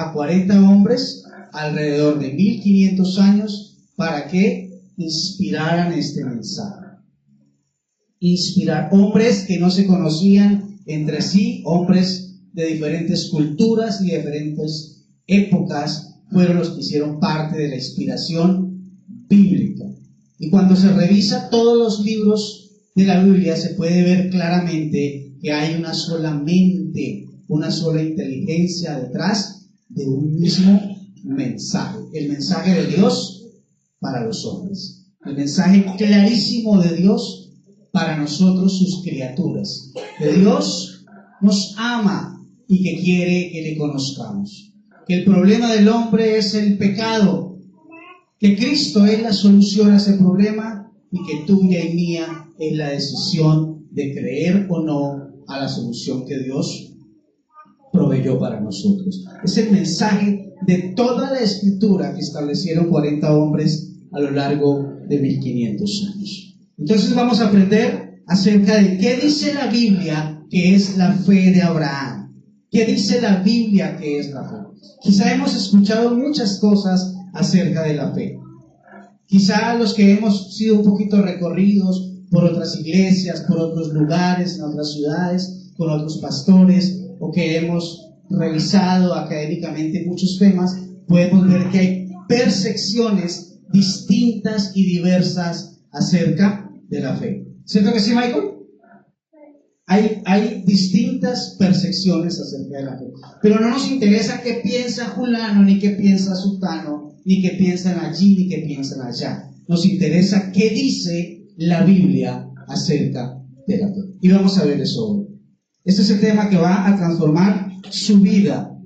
a 40 hombres alrededor de 1500 años para que inspiraran este mensaje. Inspirar hombres que no se conocían entre sí, hombres de diferentes culturas y de diferentes épocas, fueron los que hicieron parte de la inspiración bíblica. Y cuando se revisa todos los libros de la Biblia, se puede ver claramente que hay una sola mente, una sola inteligencia detrás de un mismo mensaje. El mensaje de Dios para los hombres. El mensaje clarísimo de Dios para nosotros, sus criaturas. Que Dios nos ama y que quiere que le conozcamos. Que el problema del hombre es el pecado. Que Cristo es la solución a ese problema y que tuya y mía es la decisión de creer o no a la solución que Dios proveyó para nosotros. Es el mensaje de toda la escritura que establecieron 40 hombres a lo largo de 1500 años. Entonces vamos a aprender acerca de qué dice la Biblia que es la fe de Abraham. ¿Qué dice la Biblia que es la fe? Quizá hemos escuchado muchas cosas acerca de la fe. Quizá los que hemos sido un poquito recorridos por otras iglesias, por otros lugares, en otras ciudades, con otros pastores, o que hemos revisado académicamente muchos temas, podemos ver que hay percepciones distintas y diversas acerca de la fe. ¿Cierto que sí, Michael? Hay distintas percepciones acerca de la fe. Pero no nos interesa qué piensa fulano, ni qué piensa sutano, ni qué piensan allí, ni qué piensan allá. Nos interesa qué dice la Biblia acerca de la fe. Y vamos a ver eso hoy. Este es el tema que va a transformar su vida.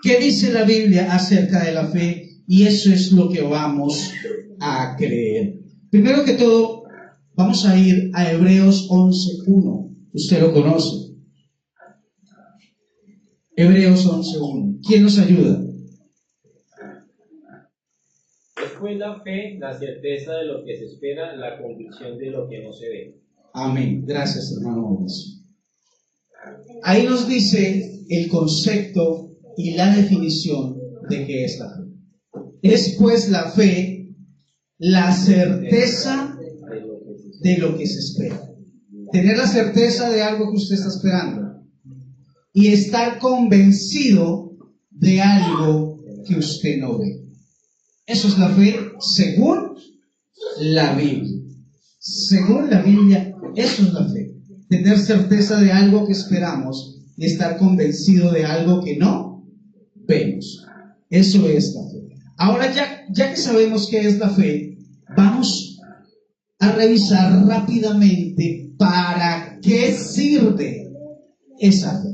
¿Qué dice la Biblia acerca de la fe? Y eso es lo que vamos a creer. Primero que todo, vamos a ir a Hebreos 11:1. Usted lo conoce. Hebreos 11:1. ¿Quién nos ayuda? Es pues la fe, la certeza de lo que se espera, la convicción de lo que no se ve. Amén. Gracias, hermano Gómez. Ahí nos dice el concepto y la definición de qué es la fe. Es pues la fe, la certeza de lo que se espera. Tener la certeza de algo que usted está esperando y estar convencido de algo que usted no ve. Eso es la fe según la Biblia. Según la Biblia, eso es la fe. Tener certeza de algo que esperamos y estar convencido de algo que no vemos. Eso es la fe. Ahora ya que sabemos qué es la fe, vamos a revisar rápidamente para qué sirve esa fe.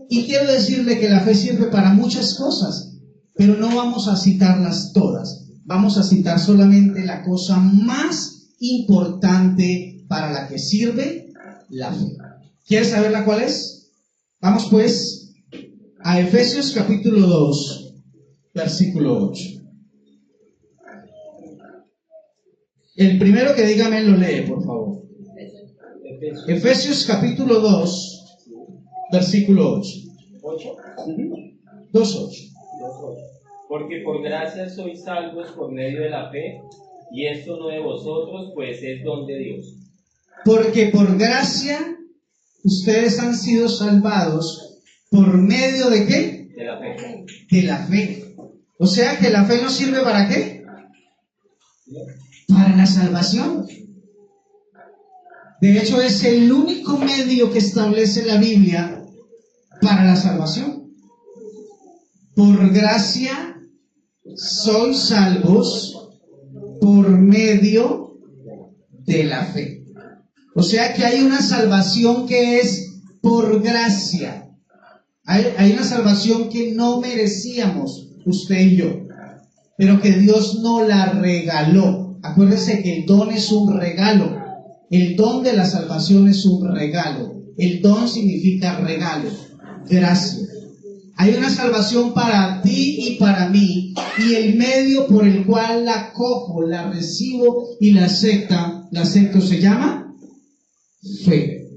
Y quiero decirle que la fe sirve para muchas cosas, pero no vamos a citarlas todas. Vamos a citar solamente la cosa más importante para la que sirve la fe. ¿Quieres saber la cuál es? Vamos pues a Efesios capítulo 2, versículo 8. El primero que dígame lo lee, por favor. Efesios capítulo 2, versículo 8. 2:8. Porque por gracia sois salvos por medio de la fe, y esto no de vosotros, pues es don de Dios. Porque por gracia ustedes han sido salvados por medio de ¿qué? De la fe. De la fe. O sea que la fe nos sirve ¿para qué? Para la salvación. De hecho, es el único medio que establece la Biblia para la salvación. Por gracia sois salvos por medio de la fe. O sea que hay una salvación que es por gracia. Hay una salvación que no merecíamos, usted y yo, pero que Dios no la regaló. Acuérdese que el don es un regalo. El don de la salvación es un regalo. El don significa regalo, gracia. Hay una salvación para ti y para mí, y el medio por el cual la cojo, la recibo y la acepto se llama fe.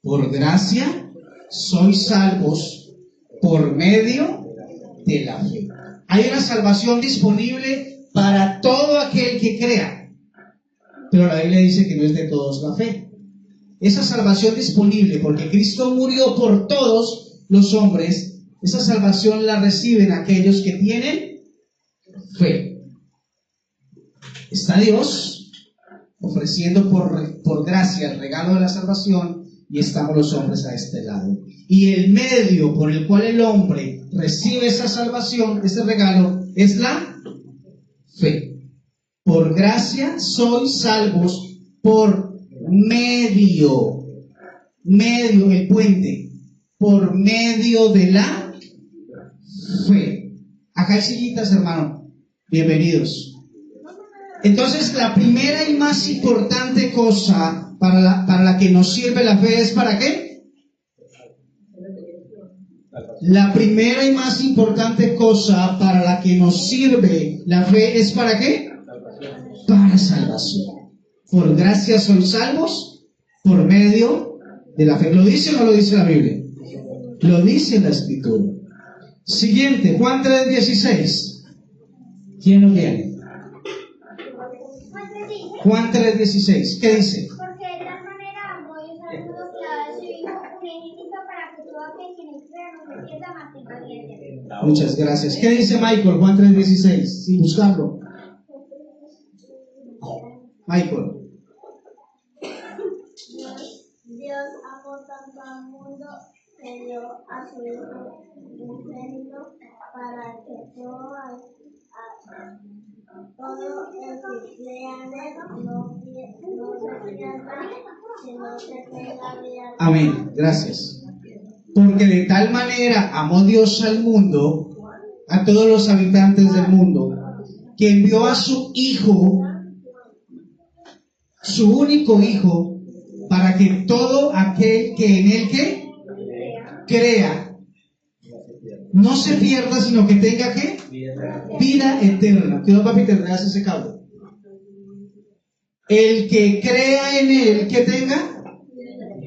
Por gracia sois salvos por medio de la fe. Hay una salvación disponible para todo aquel que crea, pero la Biblia dice que no es de todos la fe. Esa salvación disponible, porque Cristo murió por todos los hombres, esa salvación la reciben aquellos que tienen fe. Está Dios ofreciendo por gracia el regalo de la salvación, y estamos los hombres a este lado. Y el medio por el cual el hombre recibe esa salvación, ese regalo, es la fe. Por gracia sois salvos por medio, el puente, por medio de la fe. Acá hay sillitas, hermano. Bienvenidos. Entonces, la primera y más importante cosa para la que nos sirve la fe es ¿para qué? La primera y más importante cosa para la que nos sirve la fe es ¿para qué? Para salvación. Por gracia sois salvos por medio de la fe. ¿Lo dice o no lo dice la Biblia? Lo dice la Escritura. Siguiente, Juan 3:16. ¿Quién lo tiene? Juan 3:16. ¿Qué dice? Porque de tal manera amó Dios al mundo que ha dado a su Hijo unigénito para que todo aquel que en él crea no se pierda, mas tenga vida eterna. Muchas gracias. ¿Qué dice Michael? Juan 3:16. Sin buscarlo. Michael. Dios amó tanto al mundo que dio a su Hijo unigénito para que todo el que crea en él no se pierda, sino que tenga vida. Amén. Gracias. Porque de tal manera amó Dios al mundo, a todos los habitantes del mundo, que envió a su Hijo, su único Hijo, para que todo aquel que en él crea no se pierda, sino que tenga ¿qué? Vida eterna. Cuidado, papi, te enredas ese cable. El que crea en él, que tenga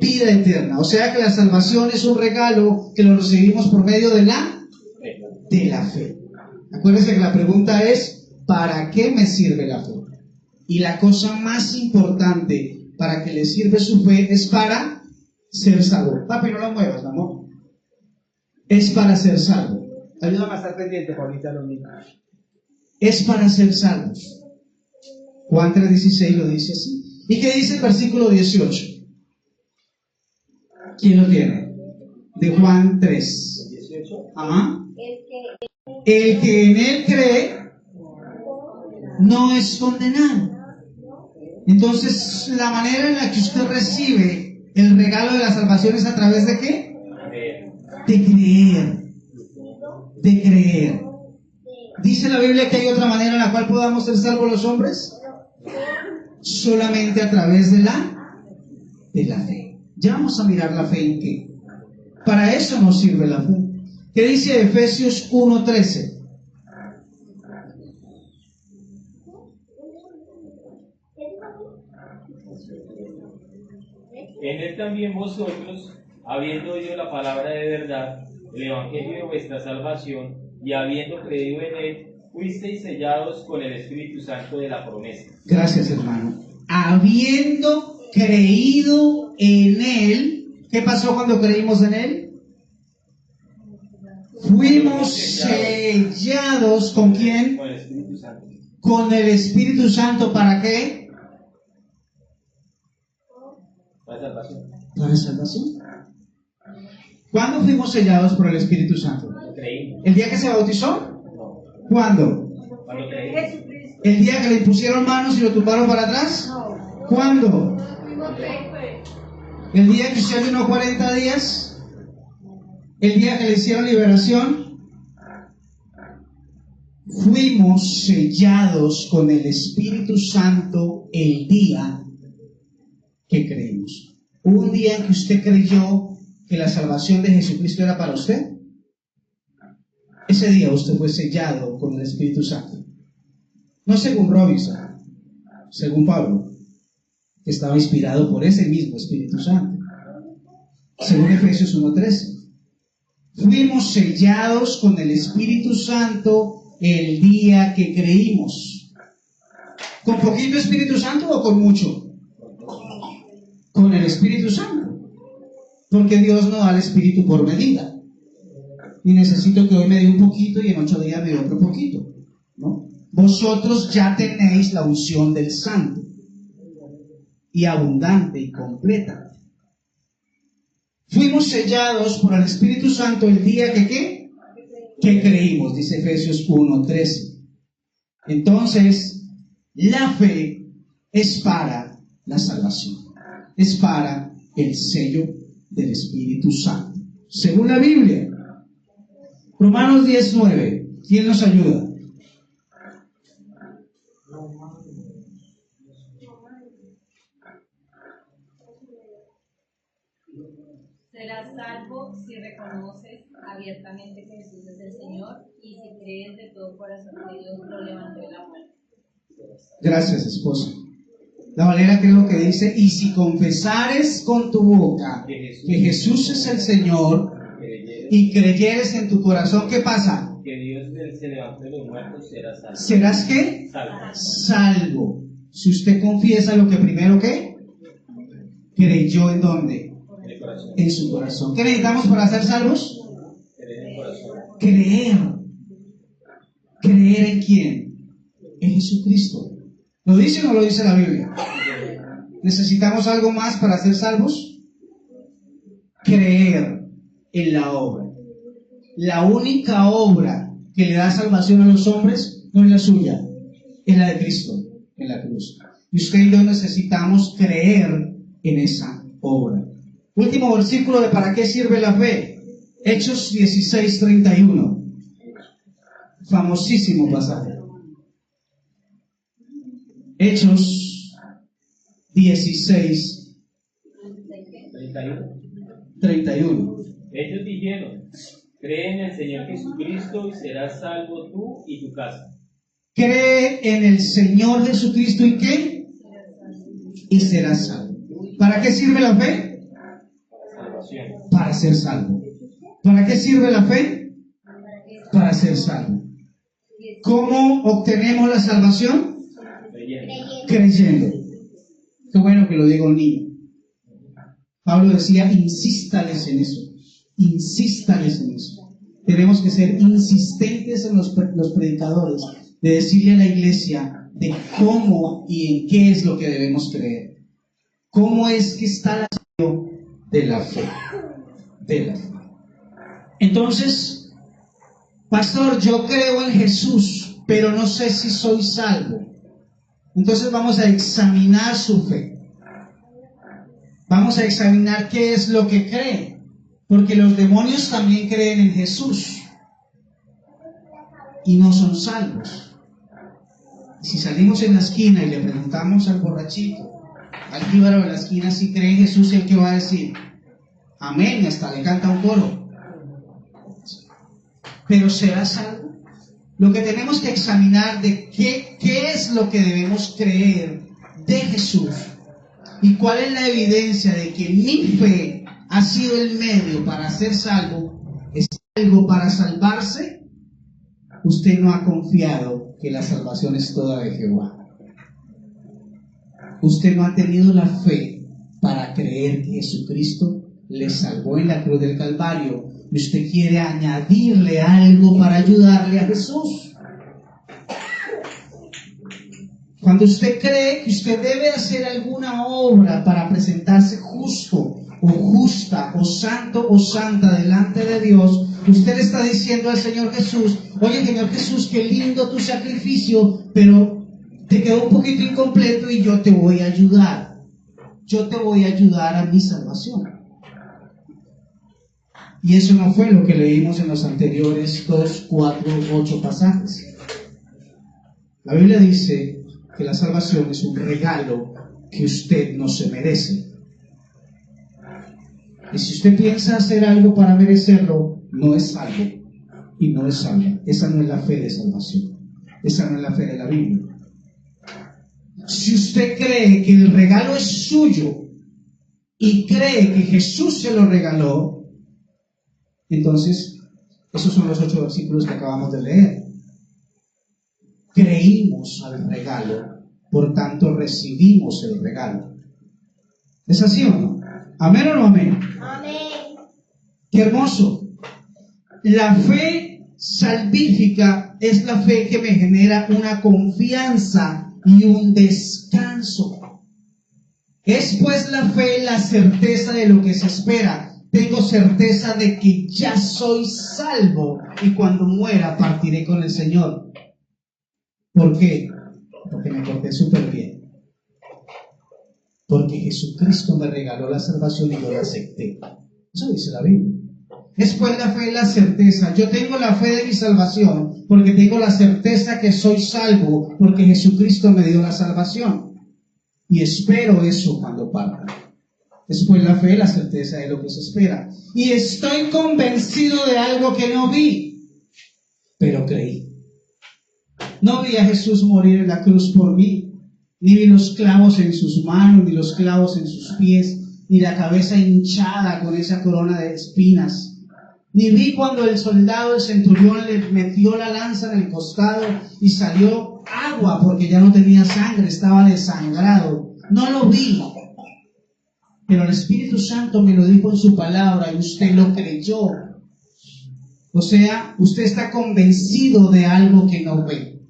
vida eterna. O sea que la salvación es un regalo que lo recibimos por medio de la fe. Acuérdense que la pregunta es, ¿para qué me sirve la fe? Y la cosa más importante para que le sirve su fe es para ser salvo. Papi, no lo muevas, mi amor. Es para ser salvo. Ayúdame a estar pendiente, Paulita, lo mismo. Es para ser salvos. Juan 3:16 lo dice así. ¿Y qué dice el versículo 18? ¿Quién lo tiene? De Juan 3. 18. Ajá. El que en él cree no es condenado. Entonces, la manera en la que usted recibe el regalo de la salvación es a través de ¿qué? De creer. De creer. ¿Dice la Biblia que hay otra manera en la cual podamos ser salvos los hombres? Solamente a través de la fe. Ya vamos a mirar la fe en qué. Para eso nos sirve la fe. ¿Qué dice Efesios 1:13? En él también vosotros, habiendo oído la palabra de verdad, el evangelio de vuestra salvación, y habiendo creído en él, fuisteis sellados con el Espíritu Santo de la promesa. Gracias, hermano. Habiendo creído en él, ¿qué pasó cuando creímos en él? Fuimos sellados ¿con quién? Con el Espíritu Santo. Con el Espíritu Santo. ¿Para qué? Para salvación. Para salvación. ¿Cuándo fuimos sellados por el Espíritu Santo? Creímos. ¿El día que se bautizó? No. ¿Cuándo? Cuando creímos. ¿El día que le impusieron manos y lo tumbaron para atrás? ¿Cuándo? ¿El día que usted ayunó 40 días? ¿El día que le hicieron liberación? Fuimos sellados con el Espíritu Santo el día que creímos. Un día en que usted creyó que la salvación de Jesucristo era para usted. Ese día usted fue sellado con el Espíritu Santo. No según Robinson, según Pablo, que estaba inspirado por ese mismo Espíritu Santo. Según Efesios 1:13. Fuimos sellados con el Espíritu Santo el día que creímos. ¿Con poquito Espíritu Santo o con mucho? Con el Espíritu Santo. Porque Dios no da el Espíritu por medida. Y necesito que hoy me dé un poquito y en 8 días me dé otro poquito, ¿no? Vosotros ya tenéis la unción del Santo, y abundante y completa. Fuimos sellados por el Espíritu Santo el día que ¿qué? Que creímos, dice Efesios 1:13. Entonces, la fe es para la salvación, es para el sello del Espíritu Santo, según la Biblia. Romanos 10:9. ¿Quién nos ayuda? Serás salvo si reconoces abiertamente que Jesús es el Señor y si crees de todo corazón que Dios lo levantó de la muerte. Gracias, esposa. La Valera creo que dice, y si confesares con tu boca que Jesús es el Señor y creyeres en tu corazón, ¿qué pasa? Que Dios se levantó de los muertos, serás salvo. ¿Serás qué? Salvo. Salvo. Si usted confiesa lo que primero ¿qué? Creyó en dónde? En el corazón. En su corazón. ¿Qué necesitamos para ser salvos? Creer en el corazón. Creer. ¿Creer en quién? En Jesucristo. ¿Lo dice o no lo dice la Biblia? ¿Necesitamos algo más para ser salvos? Creer en la obra. La única obra que le da salvación a los hombres no es la suya, es la de Cristo en la cruz. Y usted y yo necesitamos creer en esa obra. Último versículo de ¿para qué sirve la fe? Hechos 16:31. Famosísimo pasaje. Hechos 16:31. Ellos dijeron, cree en el Señor Jesucristo y serás salvo tú y tu casa. Cree en el Señor Jesucristo y ¿qué? Y serás salvo. ¿Para qué sirve la fe? Salvación. Para ser salvo. ¿Para qué sirve la fe? Para ser salvo. ¿Cómo obtenemos la salvación? Creyendo. Qué bueno que lo diga un niño. Pablo decía, insístales en eso. Insístales en eso. Tenemos que ser insistentes en los predicadores, de decirle a la iglesia de cómo y en qué es lo que debemos creer. ¿Cómo es que está la salvación de la fe? De la fe. Entonces, pastor, yo creo en Jesús, pero no sé si soy salvo. Entonces vamos a examinar su fe. Vamos a examinar qué es lo que cree. Porque los demonios también creen en Jesús y no son salvos. Si salimos en la esquina y le preguntamos al borrachito, al jíbaro de la esquina si cree en Jesús, ¿y él qué va a decir? Amén, y hasta le canta un coro. Pero ¿será salvo? Lo que tenemos que examinar de qué es lo que debemos creer de Jesús y cuál es la evidencia de que mi fe ha sido el medio para ser salvo, es algo para salvarse. Usted no ha confiado que la salvación es toda de Jehová. Usted no ha tenido la fe para creer que Jesucristo le salvó en la cruz del Calvario. Y usted quiere añadirle algo para ayudarle a Jesús. Cuando usted cree que usted debe hacer alguna obra para presentarse justo o justa o santo o santa delante de Dios, usted le está diciendo al Señor Jesús, oye Señor Jesús, qué lindo tu sacrificio, pero te quedó un poquito incompleto y yo te voy a ayudar. Yo te voy a ayudar a mi salvación. Y eso no fue lo que leímos en los anteriores 2, 4, 8 pasajes. La Biblia dice que la salvación es un regalo que usted no se merece. Y si usted piensa hacer algo para merecerlo, no es salvo y no es salva. Esa no es la fe de salvación. Esa no es la fe de la Biblia. Si usted cree que el regalo es suyo y cree que Jesús se lo regaló, Entonces, esos son los 8 versículos que acabamos de leer. Creímos al regalo, por tanto recibimos el regalo. ¿Es así o no? ¿Amén o no amén? Amén. ¡Qué hermoso! La fe salvífica es la fe que me genera una confianza y un descanso. Es pues la fe la certeza de lo que se espera. Tengo certeza de que ya soy salvo y cuando muera partiré con el Señor. ¿Por qué? Porque me porté súper bien. Porque Jesucristo me regaló la salvación y yo la acepté. Eso dice la Biblia. Es pues la fe la certeza. Yo tengo la fe de mi salvación porque tengo la certeza que soy salvo porque Jesucristo me dio la salvación. Y espero eso cuando parta. Es pues la fe la certeza de lo que se espera. Y estoy convencido de algo que no vi, pero creí. No vi a Jesús morir en la cruz por mí, ni vi los clavos en sus manos, ni los clavos en sus pies, ni la cabeza hinchada con esa corona de espinas. Ni vi cuando el soldado, el centurión, le metió la lanza en el costado y salió agua porque ya no tenía sangre, estaba desangrado. No lo vi. Pero el Espíritu Santo me lo dijo en su palabra y usted lo creyó. O sea, usted está convencido de algo que no ve.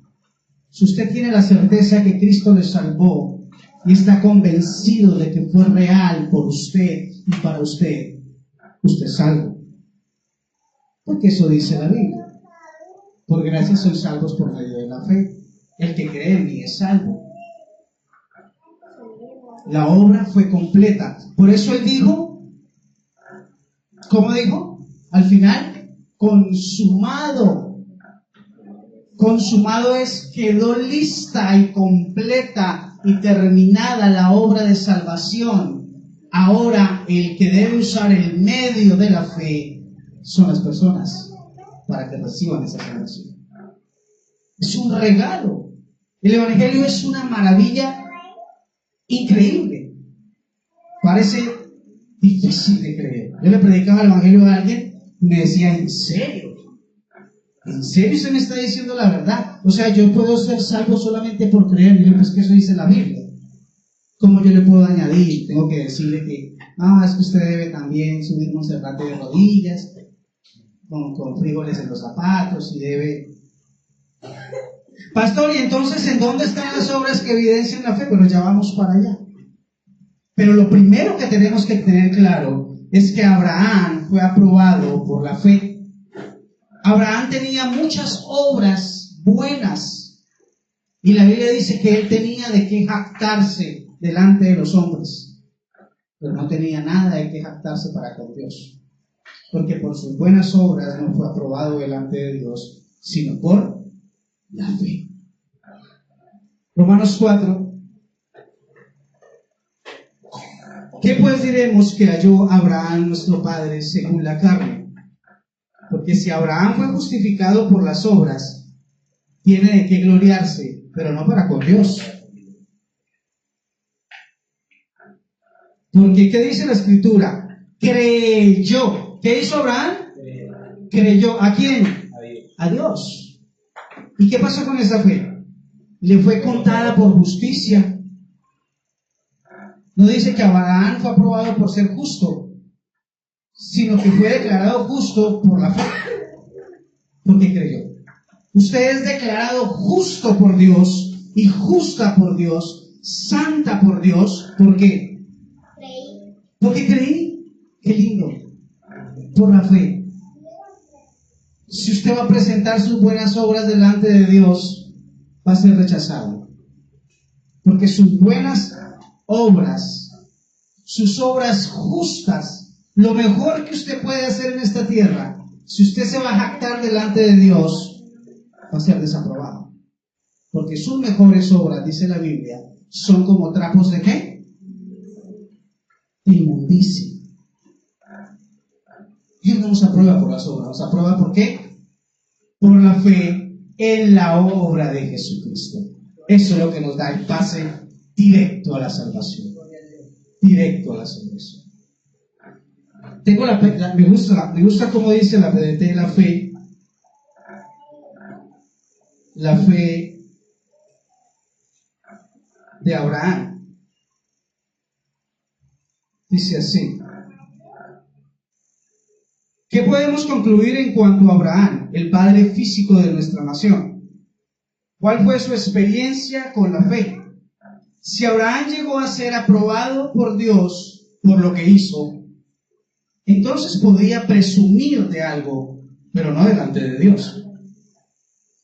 Si usted tiene la certeza que Cristo le salvó y está convencido de que fue real por usted y para usted, usted es salvo. Porque eso dice la Biblia. Por gracia sois salvos por medio de la fe. El que cree en mí es salvo. La obra fue completa. Por eso él dijo, ¿cómo dijo? Al final, consumado. Consumado es, quedó lista y completa y terminada la obra de salvación. Ahora el que debe usar el medio de la fe son las personas para que reciban esa salvación. Es un regalo. El Evangelio es una maravilla increíble. Parece difícil de creer. Yo le predicaba el Evangelio a alguien y me decía, ¿en serio? ¿En serio se me está diciendo la verdad? O sea, yo puedo ser salvo solamente por creer. Y yo, pues que eso dice la Biblia. ¿Cómo yo le puedo añadir? Tengo que decirle que, es que usted debe también subir un cerrate de rodillas, con frijoles en los zapatos, y debe... Pastor, ¿y entonces en dónde están las obras que evidencian la fe? Bueno, ya vamos para allá. Pero lo primero que tenemos que tener claro es que Abraham fue aprobado por la fe. Abraham tenía muchas obras buenas y la Biblia dice que él tenía de qué jactarse delante de los hombres, pero no tenía nada de qué jactarse para con Dios, porque por sus buenas obras no fue aprobado delante de Dios, sino por la fe. Romanos 4. ¿Qué pues diremos que halló Abraham nuestro padre según la carne? Porque si Abraham fue justificado por las obras, tiene de qué gloriarse, pero no para con Dios. Porque ¿qué dice la Escritura? Creyó. ¿Qué hizo Abraham? Creyó. ¿A quién? A Dios. ¿Y qué pasó con esa fe? Le fue contada por justicia. No dice que Abraham fue aprobado por ser justo, sino que fue declarado justo por la fe, porque creyó. Usted es declarado justo por Dios y justa por Dios, santa por Dios. ¿Por qué? Creí. Porque creí. Qué lindo. Por la fe. Si usted va a presentar sus buenas obras delante de Dios, va a ser rechazado. Porque sus buenas obras, sus obras justas, lo mejor que usted puede hacer en esta tierra, si usted se va a jactar delante de Dios, va a ser desaprobado. Porque sus mejores obras, dice la Biblia, son como trapos de ¿qué? De inmundicia. Dios no nos aprueba por las obras, nos aprueba ¿por qué? Por la fe en la obra de Jesucristo. Eso es lo que nos da el pase directo a la salvación. Directo a la salvación. me gusta cómo dice la PDT, la fe de Abraham. Dice así: ¿qué podemos concluir en cuanto a Abraham, el padre físico de nuestra nación? ¿Cuál fue su experiencia con la fe? Si Abraham llegó a ser aprobado por Dios por lo que hizo, entonces podría presumir de algo, pero no delante de Dios.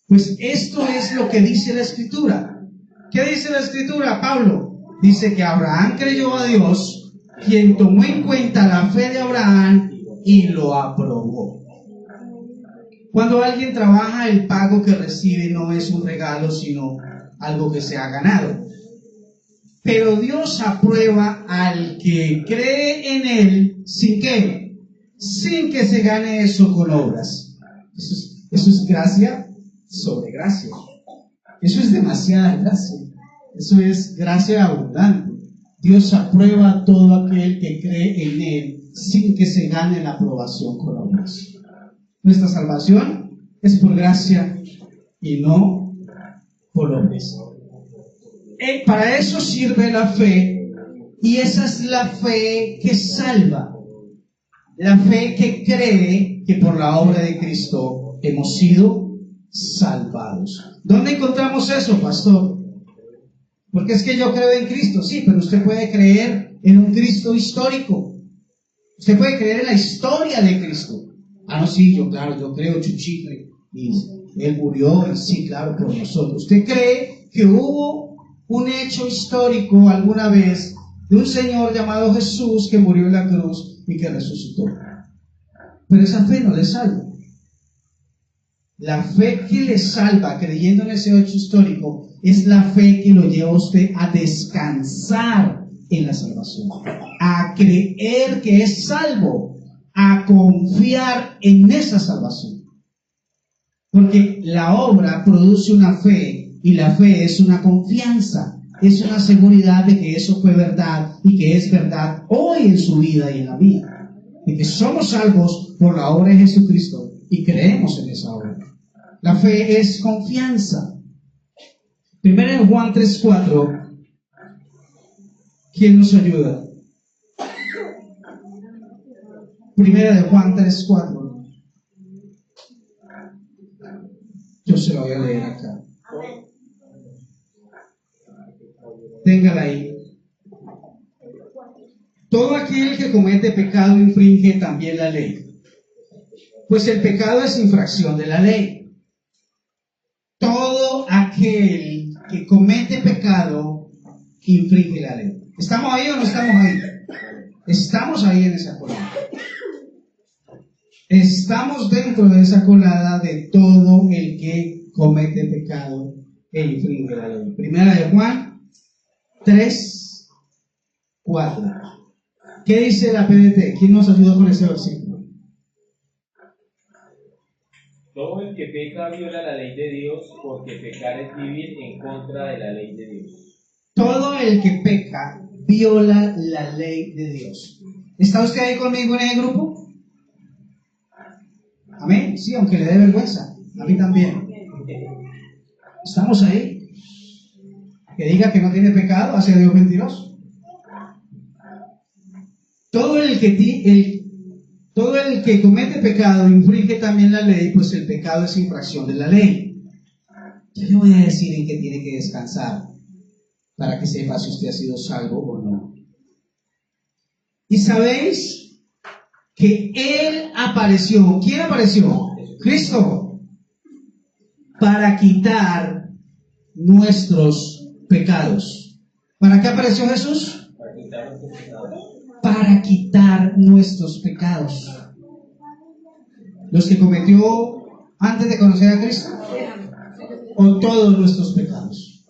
Pues esto es lo que dice la Escritura. ¿Qué dice la Escritura, Pablo? Dice que Abraham creyó a Dios, quien tomó en cuenta la fe de Abraham y lo aprobó. Cuando alguien trabaja, el pago que recibe no es un regalo, sino algo que se ha ganado. Pero Dios aprueba al que cree en Él, ¿sin qué? Sin que se gane eso con obras. Eso es gracia sobre gracia. Eso es demasiada gracia. Eso es gracia abundante. Dios aprueba a todo aquel que cree en Él sin que se gane la aprobación con obras. Nuestra salvación es por gracia y no por obras. Para eso sirve la fe, y esa es la fe que salva. La fe que cree que por la obra de Cristo hemos sido salvados. ¿Dónde encontramos eso, pastor? Porque es que yo creo en Cristo. Sí, pero usted puede creer en un Cristo histórico. Usted puede creer en la historia de Cristo. Ah, no, sí, yo creo, Chuchicle, y Él murió, y sí, claro, por nosotros. ¿Usted cree que hubo un hecho histórico alguna vez de un Señor llamado Jesús que murió en la cruz y que resucitó? Pero esa fe no le salva. La fe que le salva, creyendo en ese hecho histórico, es la fe que lo lleva a usted a descansar en la salvación, a creer que es salvo, a confiar en esa salvación. Porque la obra produce una fe, y la fe es una confianza, es una seguridad de que eso fue verdad y que es verdad hoy en su vida y en la mía, de que somos salvos por la obra de Jesucristo y creemos en esa obra. La fe es confianza. Primero en Juan 3:4, ¿quién nos ayuda? Primera de Juan 3:4. Yo se lo voy a leer acá. Téngala ahí. Todo aquel que comete pecado infringe también la ley, pues el pecado es infracción de la ley. Todo aquel que comete pecado infringe la ley. ¿Estamos ahí o no estamos ahí? Estamos ahí en esa colada. Estamos dentro de esa colada de todo el que comete pecado e infringe la ley. Primera de Juan 3:4. ¿Qué dice la PDT? ¿Quién nos ayudó con ese versículo? Todo el que peca viola la ley de Dios, porque pecar es vivir en contra de la ley de Dios. Todo el que peca viola la ley de Dios. ¿Está usted ahí conmigo en el grupo? Amén. Sí, aunque le dé vergüenza. A mí también. ¿Estamos ahí? Que diga que no tiene pecado, hace a Dios mentiroso. Todo el que comete pecado infringe también la ley, pues el pecado es infracción de la ley. Yo le voy a decir en qué tiene que descansar para que sepa si usted ha sido salvo o no. Y sabéis que Él apareció. ¿Quién apareció? Cristo. Para quitar nuestros pecados. ¿Para qué apareció Jesús? Para quitar nuestros pecados. Los que cometió antes de conocer a Cristo, o todos nuestros pecados.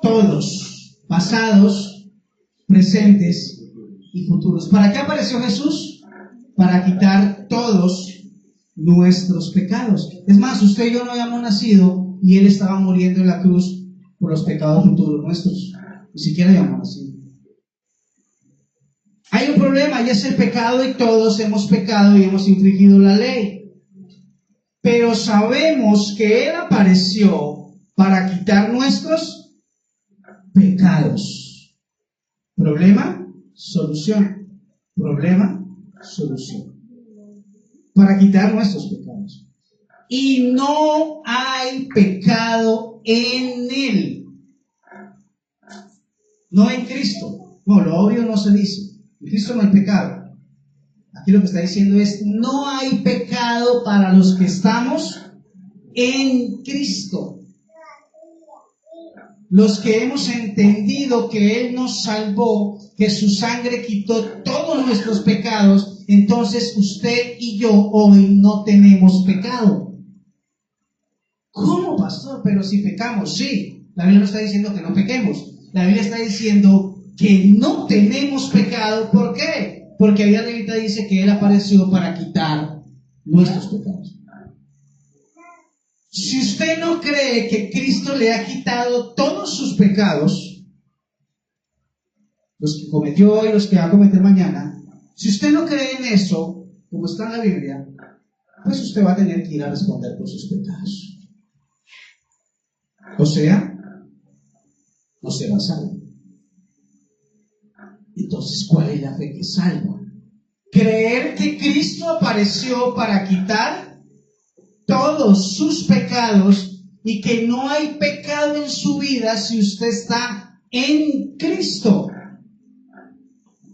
Todos, pasados, presentes y futuros. ¿Para qué apareció Jesús? Para quitar todos nuestros pecados. Es más, usted y yo no habíamos nacido y Él estaba muriendo en la cruz por los pecados futuros nuestros. Ni siquiera habíamos nacido. Hay un problema y es el pecado, y todos hemos pecado y hemos infringido la ley. Pero sabemos que Él apareció para quitar nuestros pecados. Problema, solución. Problema, solución. Para quitar nuestros pecados. Y no hay pecado en Él. No en Cristo. No, lo obvio no se dice. En Cristo no hay pecado. Aquí lo que está diciendo es: no hay pecado para los que estamos en Cristo. Los que hemos entendido que Él nos salvó, que su sangre quitó todos nuestros pecados, entonces usted y yo hoy no tenemos pecado. ¿Cómo, pastor? Pero si pecamos, sí. La Biblia no está diciendo que no pequemos. La Biblia está diciendo que no tenemos pecado. ¿Por qué? Porque ahí arriba dice que Él apareció para quitar nuestros pecados. Si usted no cree que Cristo le ha quitado todos sus pecados, los que cometió hoy, los que va a cometer mañana, si usted no cree en eso, como está en la Biblia, pues usted va a tener que ir a responder por sus pecados. O sea, no será salvo. Entonces, ¿cuál es la fe que salva? Creer que Cristo apareció para quitar todos sus pecados y que no hay pecado en su vida si usted está en Cristo.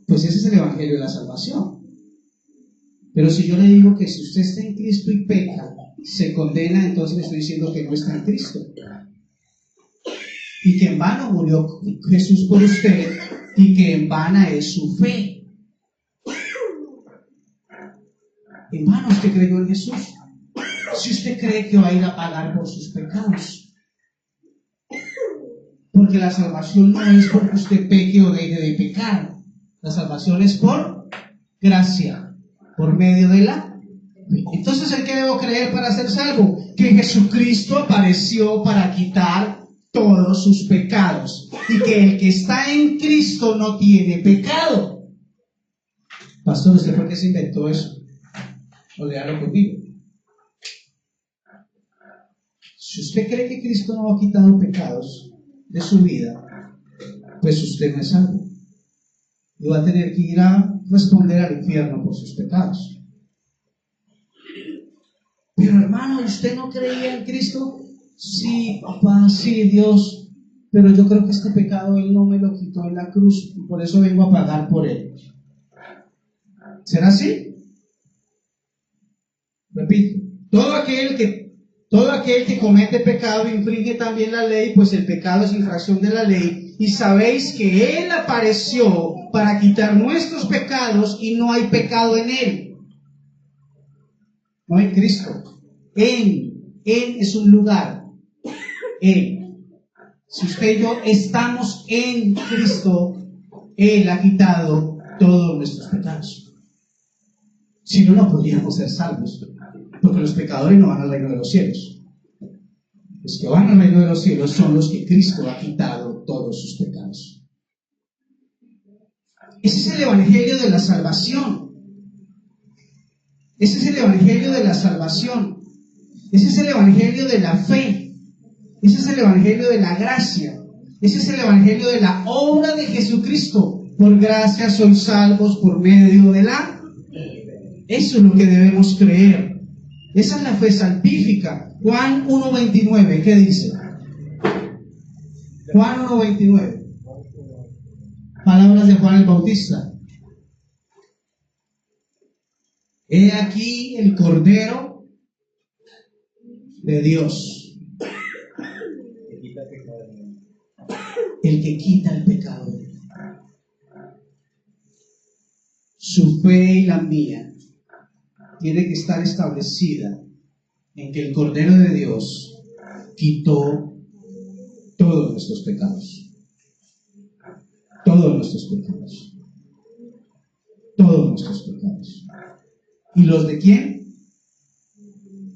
Pues ese es el evangelio de la salvación. Pero si yo le digo que si usted está en Cristo y peca, se condena, entonces le estoy diciendo que no está en Cristo. Y que en vano murió Jesús por usted y que en vana es su fe. En vano usted creyó en Jesús. Si usted cree que va a ir a pagar por sus pecados. Porque la salvación no es porque usted peque o deje de pecar. La salvación es por gracia, por medio de la fe. Entonces, ¿en qué debo creer para ser salvo? Que Jesucristo apareció para quitar todos sus pecados y que el que está en Cristo no tiene pecado. Pastor, ¿usted por qué se inventó eso? O léalo conmigo. Si usted cree que Cristo no ha quitado pecados de su vida, pues usted no es salvo y va a tener que ir a responder al infierno por sus pecados. Pero hermano, ¿usted no creía en Cristo? Sí, papá, sí, Dios, pero yo creo que este pecado Él no me lo quitó en la cruz y por eso vengo a pagar por él. ¿Será así? Repito, todo aquel que comete pecado infringe también la ley, pues el pecado es infracción de la ley, y sabéis que Él apareció para quitar nuestros pecados y no hay pecado en Él. No en Cristo. Él es un lugar. Él. Si usted y yo estamos en Cristo, Él ha quitado todos nuestros pecados. Si no, no podríamos ser salvos, porque los pecadores no van al reino de los cielos. Los que van al reino de los cielos son los que Cristo ha quitado todos sus pecados. Ese es el evangelio de la salvación. Ese es el evangelio de la salvación. Ese es el evangelio de la fe. Ese es el evangelio de la gracia. Ese es el evangelio de la obra de Jesucristo. Por gracia sois salvos por medio de la... Eso es lo que debemos creer. Esa es la fe salvífica. Juan 1:29, ¿qué dice? Juan 1:29. Palabras de Juan el Bautista. He aquí el Cordero de Dios, el que quita el pecado. Su fe y la mía tiene que estar establecida en que el Cordero de Dios quitó todos nuestros pecados. Todos nuestros pecados. Todos nuestros pecados. ¿Y los de quién?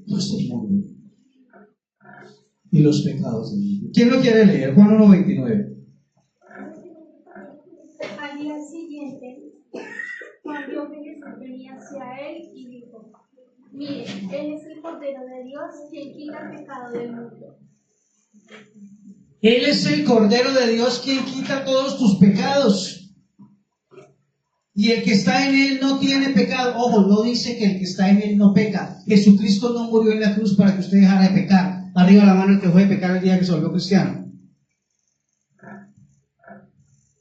Los del mundo. Y los pecados del mundo. ¿Quién lo quiere leer? Juan 1:29. Al día siguiente, él y dijo: Mire, él es el Cordero de Dios quien quita el pecado del mundo. Él es el Cordero de Dios quien quita todos tus pecados. Y el que está en Él no tiene pecado. Ojo, no dice que el que está en Él no peca. Jesucristo no murió en la cruz para que usted dejara de pecar. Arriba la mano el que dejó de pecar el día que se volvió cristiano.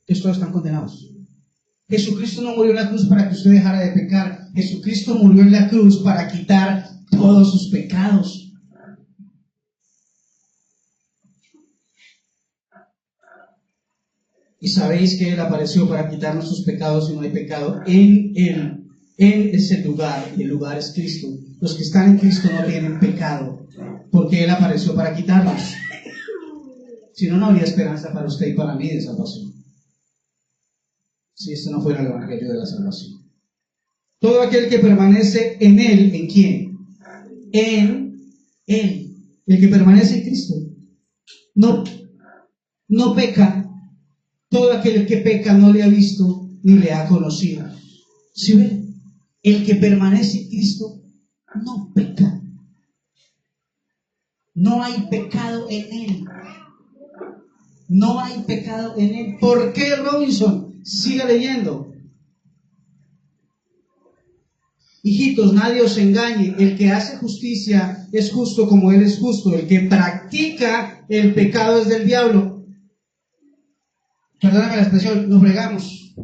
Estos están condenados. Jesucristo no murió en la cruz para que usted dejara de pecar. Jesucristo murió en la cruz para quitar todos sus pecados. Y sabéis que Él apareció para quitar nuestros pecados y no hay pecado en Él. Él es el lugar y el lugar es Cristo. Los que están en Cristo no tienen pecado porque Él apareció para quitarlos. Si no, no habría esperanza para usted y para mí de salvación. Si esto no fuera el evangelio de la salvación. Todo aquel que permanece en Él, ¿en quién? En Él. El que permanece en Cristo no peca. Todo aquel que peca no le ha visto ni le ha conocido. ¿Sí ven? El que permanece en Cristo no peca. No hay pecado en Él. No hay pecado en Él. ¿Por qué, Robinson? Siga leyendo. Hijitos, nadie os engañe. El que hace justicia es justo como Él es justo. El que practica el pecado es del diablo. Perdóname la expresión, nos fregamos.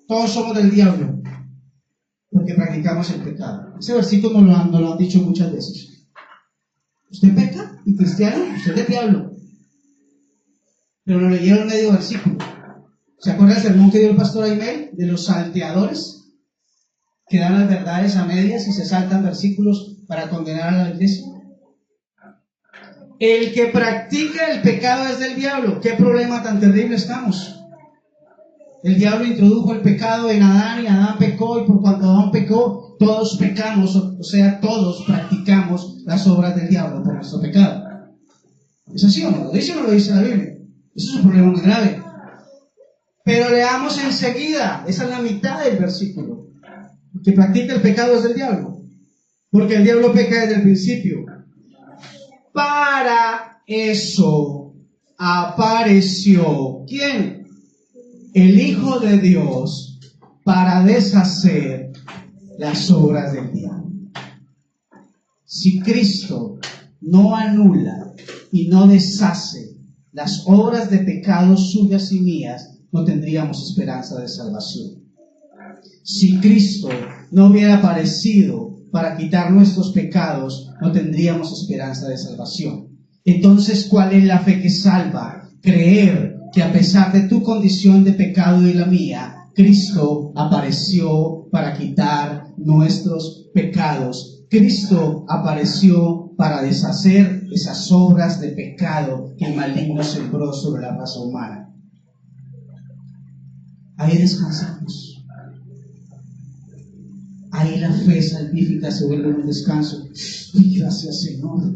Todos somos del diablo porque practicamos el pecado. Ese versículo nos lo han dicho muchas veces. ¿Usted peca? ¿Y cristiano? Usted es del diablo. Pero nos leyeron medio versículo. ¿Se acuerda el sermón que dio el pastor Aimel de los salteadores? Que dan las verdades a medias y se saltan versículos para condenar a la iglesia. El que practica el pecado es del diablo. ¿Qué problema tan terrible estamos? El diablo introdujo el pecado en Adán y Adán pecó, y por cuanto Adán pecó, todos pecamos, o sea, todos practicamos las obras del diablo por nuestro pecado. ¿Es así o no? ¿Lo dice o no lo dice la Biblia? Eso es un problema muy grave. Pero leamos enseguida, esa es la mitad del versículo. El que practica el pecado es del diablo, porque el diablo peca desde el principio. Para eso apareció, ¿quién? El Hijo de Dios, para deshacer las obras del diablo. Si Cristo no anula y no deshace las obras de pecado suyas y mías, no tendríamos esperanza de salvación. Si Cristo no hubiera aparecido para quitar nuestros pecados, no tendríamos esperanza de salvación. Entonces, ¿cuál es la fe que salva? Creer que a pesar de tu condición de pecado y la mía, Cristo apareció para quitar nuestros pecados. Cristo apareció para deshacer esas obras de pecado que el maligno sembró sobre la raza humana. Ahí descansamos. Ahí la fe salvífica se vuelve un descanso. Uy, gracias, Señor.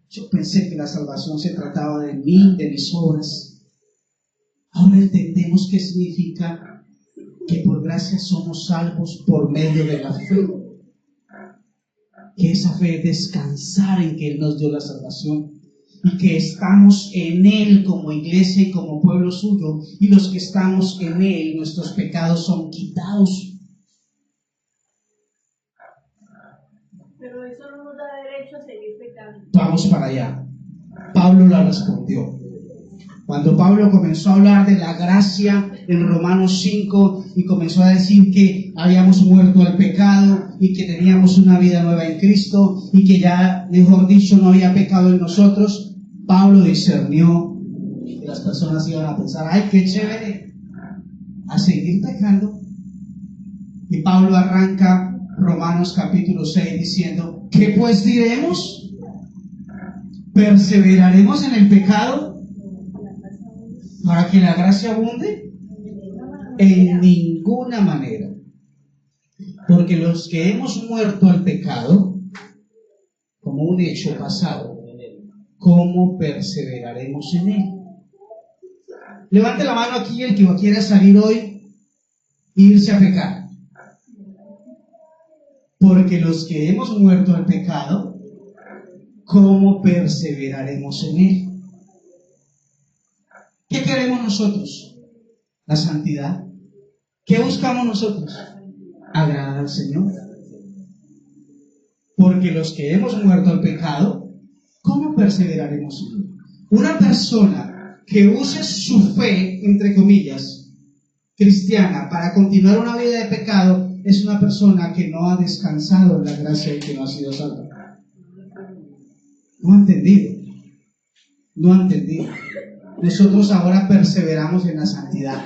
Yo pensé que la salvación se trataba de mí, de mis obras. Ahora entendemos qué significa que por gracia somos salvos por medio de la fe. Que esa fe es descansar en que Él nos dio la salvación. Y que estamos en Él como iglesia y como pueblo suyo. Y los que estamos en Él, nuestros pecados son quitados. Pero eso no nos da derecho a seguir pecando. Vamos para allá. Pablo la respondió. Cuando Pablo comenzó a hablar de la gracia en Romanos 5 y comenzó a decir que habíamos muerto al pecado y que teníamos una vida nueva en Cristo y que ya, mejor dicho, no había pecado en nosotros, Pablo discernió que las personas iban a pensar: ¡ay, qué chévere! A seguir pecando. Y Pablo arranca Romanos capítulo 6 diciendo: ¿qué pues diremos? ¿Perseveraremos en el pecado para que la gracia abunde? En ninguna manera. Porque los que hemos muerto al pecado, como un hecho pasado, ¿cómo perseveraremos en él? Levante la mano aquí el que quiera salir hoy e irse a pecar. Porque los que hemos muerto al pecado, ¿cómo perseveraremos en él? ¿Qué queremos nosotros? La santidad. ¿Qué buscamos nosotros? Agradar al Señor. Porque los que hemos muerto al pecado, ¿cómo perseveraremos en él? Una persona que use su fe, entre comillas, cristiana, para continuar una vida de pecado, es una persona que no ha descansado en la gracia y que no ha sido salva. No ha entendido. No ha entendido. Nosotros ahora perseveramos en la santidad.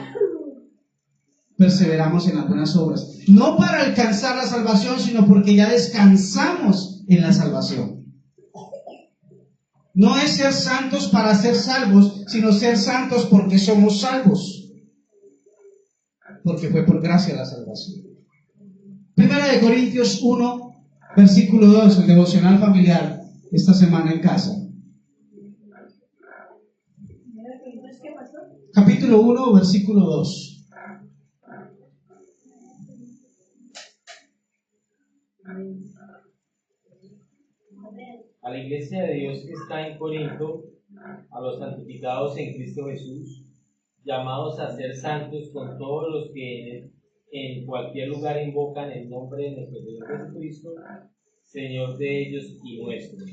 Perseveramos en las buenas obras. No para alcanzar la salvación, sino porque ya descansamos en la salvación. No es ser santos para ser salvos, sino ser santos porque somos salvos. Porque fue por gracia la salvación. Primera de Corintios 1, versículo 2, el devocional familiar, esta semana en casa. Capítulo 1, versículo 2. A la iglesia de Dios que está en Corinto, a los santificados en Cristo Jesús, llamados a ser santos con todos los que en cualquier lugar invocan el nombre de nuestro Señor Jesucristo, Señor de ellos y nuestro.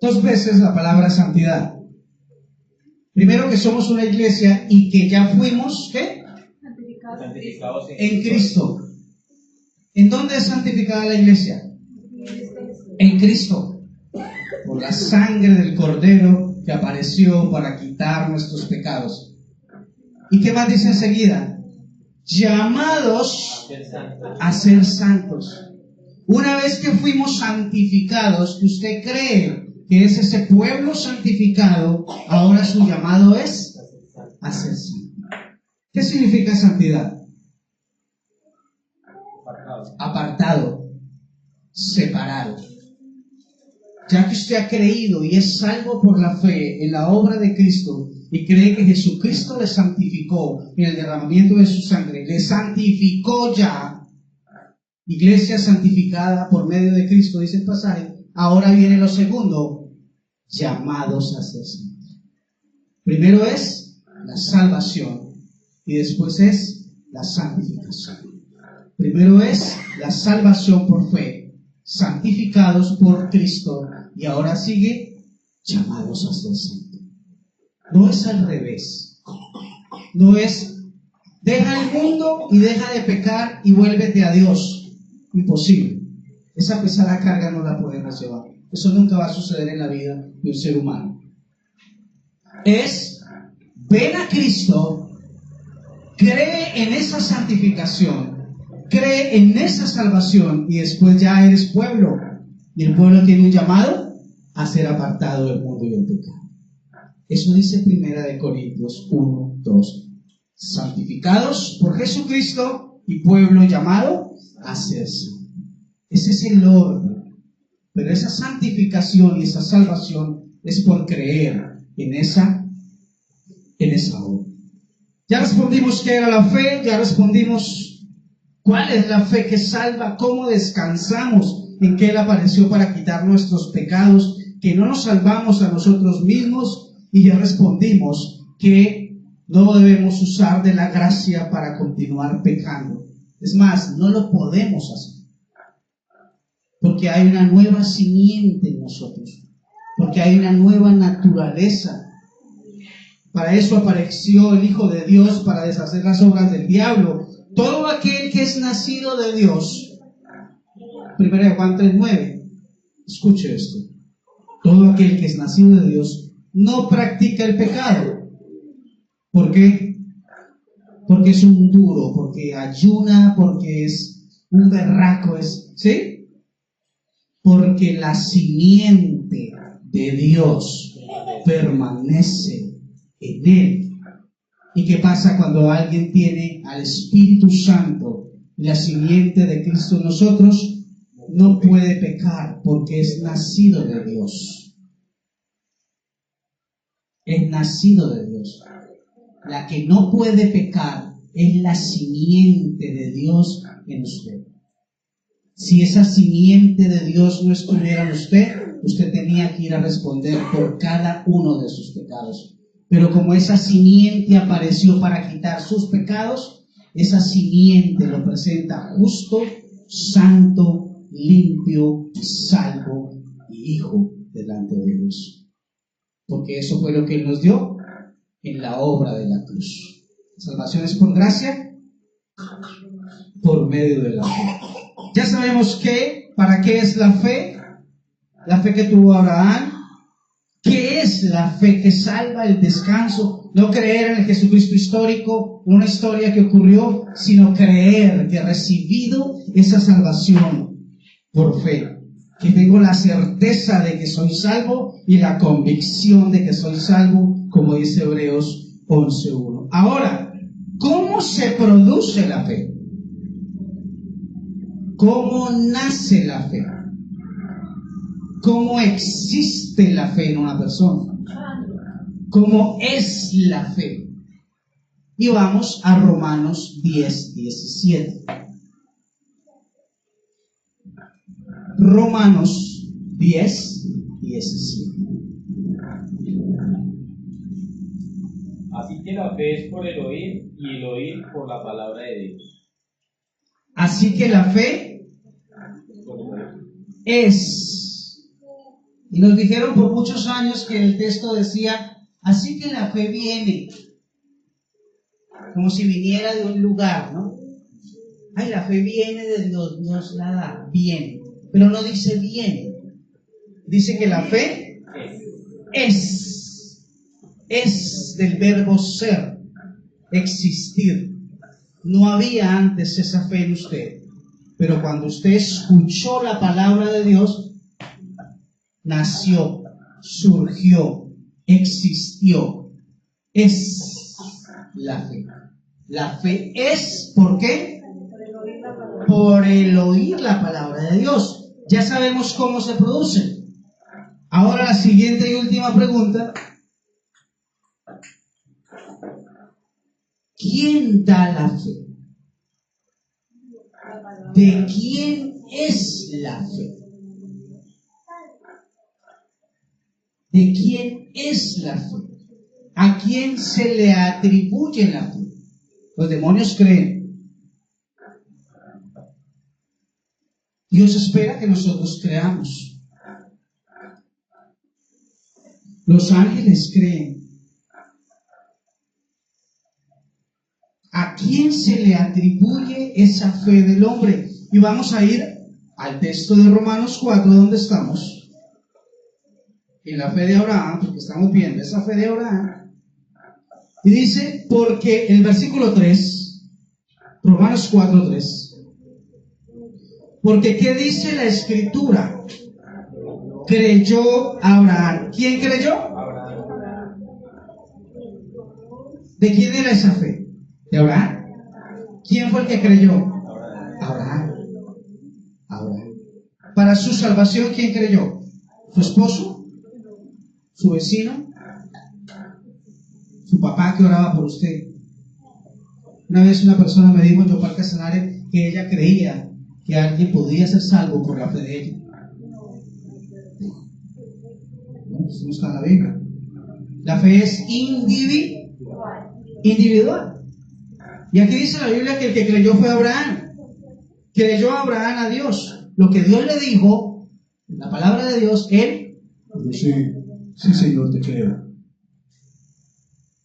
Dos veces la palabra santidad. Primero que somos una iglesia y que ya fuimos, ¿qué? Santificados En Cristo. ¿En dónde es santificada la iglesia? En Cristo. Por la sangre del Cordero que apareció para quitar nuestros pecados. ¿Y qué más dice enseguida? Llamados a ser santos. Una vez que fuimos santificados, usted cree que es ese pueblo santificado, ahora su llamado es a ser santo. ¿Qué significa santidad? Apartado, separado. Ya que usted ha creído y es salvo por la fe en la obra de Cristo y cree que Jesucristo le santificó en el derramamiento de su sangre, le santificó ya, iglesia santificada por medio de Cristo, dice el pasaje. Ahora viene lo segundo, llamados a ser santos. Primero es la salvación y después es la santificación. Primero es la salvación por fe, santificados por Cristo, y ahora sigue llamados a ser santos. No es al revés. No es deja el mundo y deja de pecar y vuélvete a Dios. Imposible. Esa pesada carga no la podemos llevar. Eso nunca va a suceder en la vida de un ser humano. Es ven a Cristo, cree en esa santificación, cree en esa salvación y después ya eres pueblo. Y el pueblo tiene un llamado a ser apartado del mundo y del pecado. Eso dice Primera de Corintios 1, 2. Santificados por Jesucristo y pueblo llamado a ser santo. Ese es el orden. Pero esa santificación y esa salvación es por creer en esa obra. Ya respondimos qué era la fe, ya respondimos cuál es la fe que salva, cómo descansamos en que Él apareció para quitar nuestros pecados, que no nos salvamos a nosotros mismos, y ya respondimos que no debemos usar de la gracia para continuar pecando. Es más, no lo podemos hacer. Porque hay una nueva simiente en nosotros. Porque hay una nueva naturaleza. Para eso apareció el Hijo de Dios, para deshacer las obras del diablo. Todo aquel que es nacido de Dios. 1 Juan 3:9. Escuche esto. Todo aquel que es nacido de Dios no practica el pecado. ¿Por qué? Porque es un duro, porque ayuna, porque es un berraco, ¿sí? Porque la simiente de Dios permanece en él. ¿Y qué pasa cuando alguien tiene al Espíritu Santo, la simiente de Cristo en nosotros? No puede pecar porque es nacido de Dios. Es nacido de Dios. La que no puede pecar es la simiente de Dios en usted. Si esa simiente de Dios no estuviera en usted, usted tenía que ir a responder por cada uno de sus pecados. Pero como esa simiente apareció para quitar sus pecados, esa simiente lo presenta justo, santo, limpio, salvo y hijo delante de Dios. Porque eso fue lo que Él nos dio en la obra de la cruz. Salvación es por gracia, por medio de la fe. Ya sabemos para qué es la fe que tuvo Abraham. ¿Qué es la fe que salva? El descanso, no creer en el Jesucristo histórico, una historia que ocurrió, sino creer que he recibido esa salvación por fe, que tengo la certeza de que soy salvo y la convicción de que soy salvo, como dice Hebreos 11:1. Ahora, ¿cómo se produce la fe? ¿Cómo nace la fe? ¿Cómo existe la fe en una persona? ¿Cómo es la fe? Y vamos a Romanos 10:17. Romanos 10:17. Así que la fe es por el oír y el oír por la palabra de Dios. Así que la fe es. Y nos dijeron por muchos años que el texto decía, así que la fe viene, como si viniera de un lugar, ¿no? Ay, la fe viene de Dios, Dios la da, viene. Pero no dice viene, dice que la fe es del verbo ser, existir. No había antes esa fe en usted, pero cuando usted escuchó la palabra de Dios, nació, surgió, existió. Es la fe. La fe es, ¿por qué? Por el oír la palabra de Dios. Ya sabemos cómo se produce. Ahora la siguiente y última pregunta. ¿Quién da la fe? ¿De quién es la fe? ¿De quién es la fe? ¿A quién se le atribuye la fe? Los demonios creen. Dios espera que nosotros creamos. Los ángeles creen. ¿A quién se le atribuye esa fe del hombre? Y vamos a ir al texto de Romanos 4, donde estamos. En la fe de Abraham, porque estamos viendo esa fe de Abraham. Y dice, porque el versículo 3, Romanos 4:3. Porque ¿qué dice la Escritura? Creyó Abraham. ¿Quién creyó? ¿De quién era esa fe? ¿De Abraham? ¿Quién fue el que creyó? Abraham. Para su salvación, ¿quién creyó? ¿Su esposo? ¿Su vecino? ¿Su papá que oraba por usted? Una vez una persona me dijo en Yopal Casanare que ella creía que alguien podía ser salvo por la fe de ella. No, eso no está en la Biblia. La fe es individual. Y aquí dice la Biblia que el que creyó fue Abraham. Creyó Abraham a Dios. Lo que Dios le dijo, la palabra de Dios, él, sí Señor, te creo.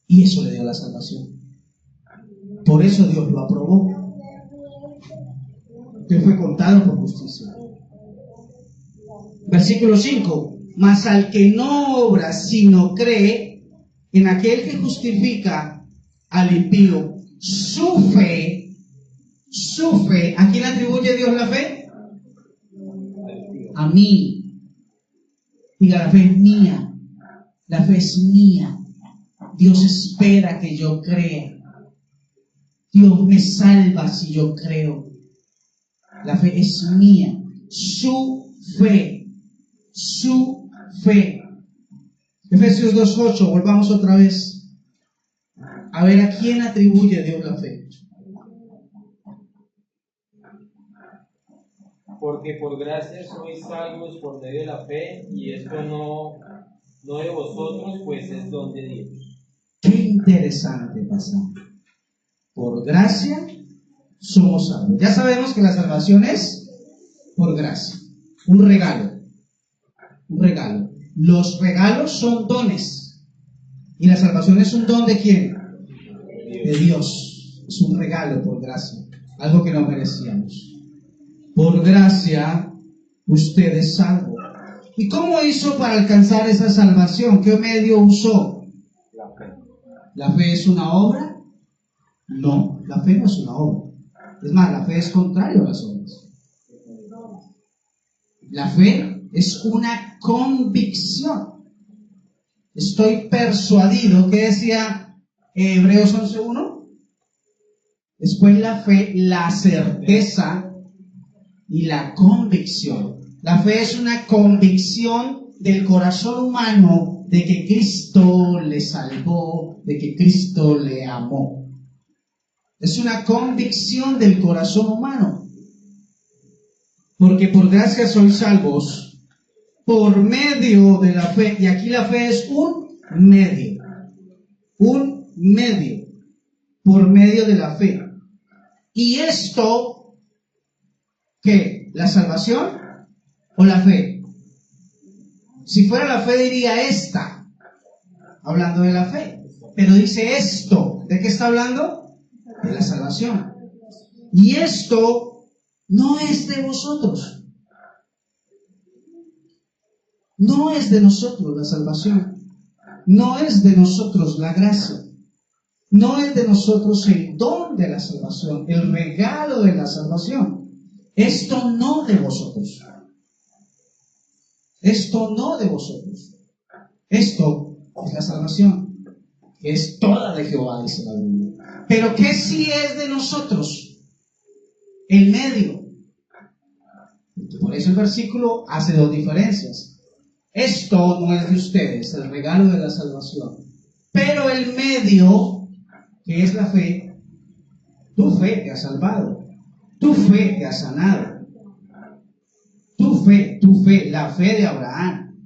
Y eso le dio la salvación. Por eso Dios lo aprobó. Que fue contado por justicia. Versículo 5. Mas al que no obra, sino cree en aquel que justifica al impío, su fe, ¿a quién atribuye Dios la fe? A mí. Diga, la fe es mía. La fe es mía. Dios espera que yo crea. Dios me salva si yo creo. La fe es mía. Su fe. Efesios 2:8, volvamos otra vez. A ver, ¿a quién atribuye Dios la fe? porque por gracia sois salvos por medio de la fe, y esto no de vosotros, pues es don de Dios. Qué interesante pasaje. Por gracia somos salvos. Ya sabemos que la salvación es por gracia, un regalo. Un regalo. Los regalos son dones. Y la salvación es un don de ¿quién? De Dios. Es un regalo por gracia. Algo que no merecíamos. Por gracia usted es salvo. ¿Y cómo hizo para alcanzar esa salvación? ¿Qué medio usó? La fe. ¿La fe es una obra? No, la fe no es una obra. Es más, la fe es contrario a las obras. La fe es una convicción. Estoy persuadido. ¿Qué decía Hebreos 11:1? Después la fe, la certeza y la convicción. La fe es una convicción del corazón humano de que Cristo le salvó, de que Cristo le amó. Es una convicción del corazón humano. Porque por gracia sois salvos por medio de la fe. Y aquí la fe es un medio. Un medio. Por medio de la fe. Y esto, ¿qué? ¿La salvación o la fe? Si fuera la fe diría esta, hablando de la fe. Pero dice esto. ¿De qué está hablando? De la salvación. Y esto no es de vosotros. No es de nosotros la salvación. No es de nosotros la gracia. No es de nosotros el don de la salvación, el regalo de la salvación. Esto no de vosotros. Esto no de vosotros. Esto es la salvación, que es toda de Jehová, dice la Biblia. Pero ¿qué sí es de nosotros? El medio. Por eso el versículo hace dos diferencias. Esto no es de ustedes, el regalo de la salvación. Pero el medio, que es la fe, tu fe te ha salvado, tu fe te ha sanado, tu fe, la fe de Abraham.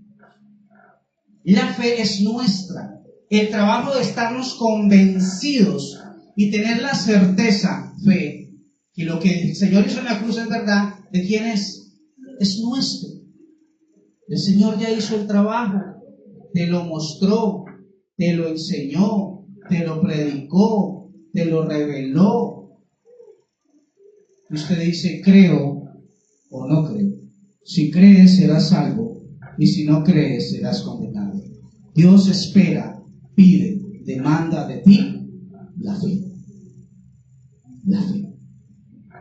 La fe es nuestra. El trabajo de estarnos convencidos y tener la certeza, fe, que lo que el Señor hizo en la cruz es verdad. ¿De quién es? Es nuestro. El Señor ya hizo el trabajo, te lo mostró, te lo enseñó, te lo predicó, te lo reveló. Y usted dice, creo o no creo. Si crees, serás salvo, y si no crees, serás condenado. Dios espera, pide, demanda de ti la fe. La fe.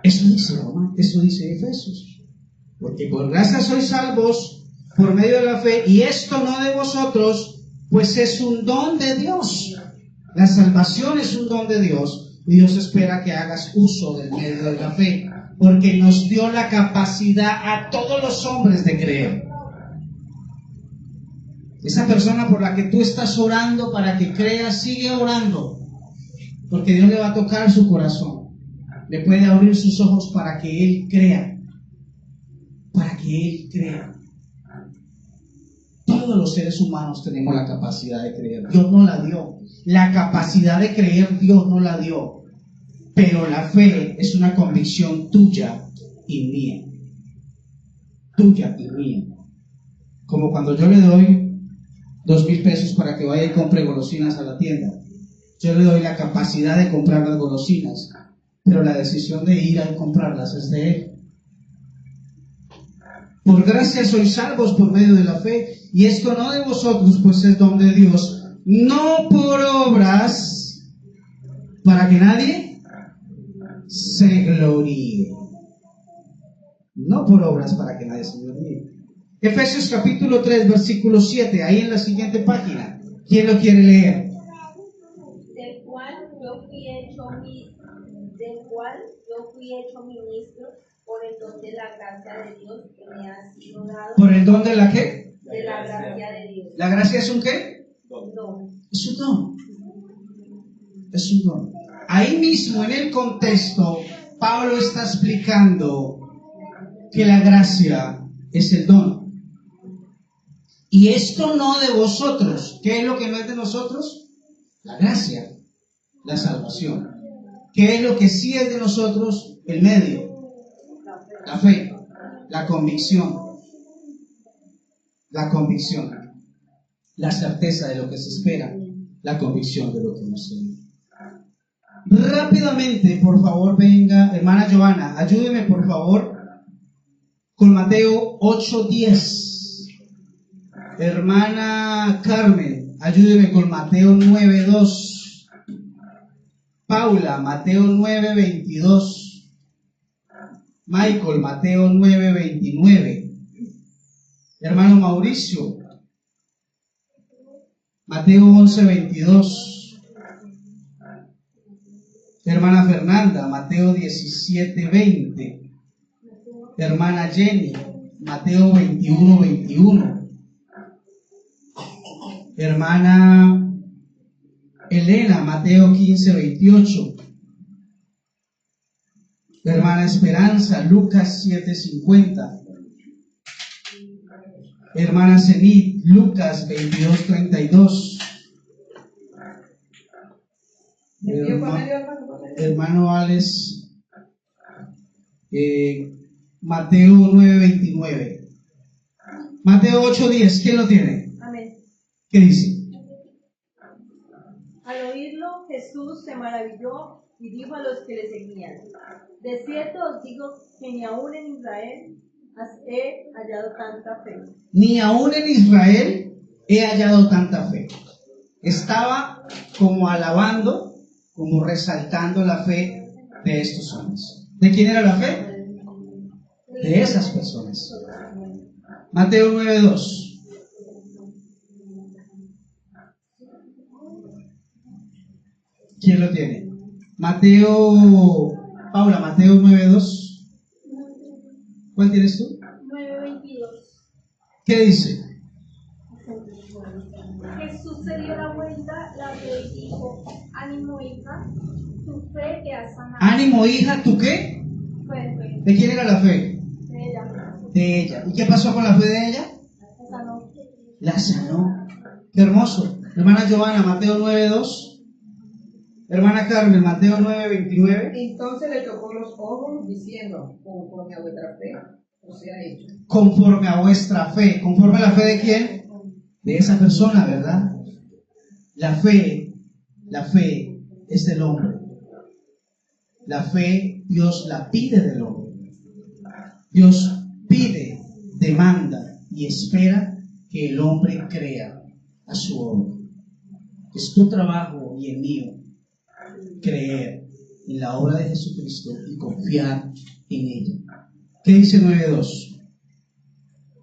Eso dice Roma, eso dice Efesios. Porque por gracia sois salvos por medio de la fe, y esto no de vosotros, pues es un don de Dios. La salvación es un don de Dios, y Dios espera que hagas uso del medio de la fe, porque nos dio la capacidad a todos los hombres de creer. Esa persona por la que tú estás orando para que crea, sigue orando, porque Dios le va a tocar su corazón, le puede abrir sus ojos para que Él crea, para que Él crea. Todos los seres humanos tenemos la capacidad de creer. Dios no la dio. La capacidad de creer Dios no la dio. Pero la fe es una convicción tuya y mía. Tuya y mía. Como cuando yo le doy 2,000 pesos para que vaya y compre golosinas a la tienda. Yo le doy la capacidad de comprar las golosinas, pero la decisión de ir a comprarlas es de Él. Por gracia sois salvos por medio de la fe, y esto no de vosotros, pues es don de Dios, no por obras, para que nadie se gloríe. No por obras para que nadie se gloríe. Efesios capítulo 3, versículo 7, ahí en la siguiente página. ¿Quién lo quiere leer? Del cual yo fui hecho ministro por el don de la gracia de Dios que me ha sido dado. ¿Por el don de la qué? De la gracia de Dios. ¿La gracia es un qué? Don. Es un don. Es un don. Ahí mismo en el contexto, Pablo está explicando que la gracia es el don. Y esto no de vosotros. ¿Qué es lo que no es de nosotros? La gracia, la salvación. ¿Qué es lo que sí es de nosotros? El medio, la fe, la convicción, la certeza de lo que se espera, la convicción de lo que no se ve. Rápidamente, por favor, venga, hermana Giovanna, ayúdeme por favor con Mateo 8:10. Hermana Carmen, ayúdeme con Mateo 9:2. Paula, Mateo 9:22. Michael, Mateo 9:29. Hermano Mauricio, Mateo 11:22. Hermana Fernanda, Mateo 17:20. Hermana Jenny, Mateo 21:21. Hermana Elena, Mateo 15:28. Hermana Esperanza, Lucas 7:50. Hermana Zenit, Lucas 22:32. Hermano Alex, Mateo 9:29. Mateo 8:10, ¿quién lo tiene? Amén. ¿Qué dice? Al oírlo, Jesús se maravilló y dijo a los que le seguían: de cierto os digo que ni aún en Israel he hallado tanta fe. Ni aún en Israel he hallado tanta fe. Estaba como alabando, como resaltando la fe de estos hombres. ¿De quién era la fe? De esas personas. Mateo 9:2. ¿Quién lo tiene? Paula, Mateo 9:2. ¿Cuál tienes tú? 9:22. ¿Qué dice? Jesús se dio la vuelta, la vio y dijo: ánimo, hija, tu fe te ha sanado. Ánimo, hija, ¿tú qué? Fe, ¿De quién era la fe? de ella. De ella. ¿Y qué pasó con la fe de ella? La sanó. La sanó. Qué hermoso. Hermana Giovanna, Mateo 9:2. Hermana Carmen, Mateo 9:29. Entonces le tocó los ojos diciendo: conforme a vuestra fe os sea hecho. Conforme a vuestra fe. ¿Conforme a la fe de quién? De esa persona, ¿verdad? La fe es del hombre. La fe Dios la pide del hombre. Dios pide, demanda y espera que el hombre crea a su obra. Es tu trabajo y el mío creer en la obra de Jesucristo y confiar en ella. ¿Qué dice 9:2?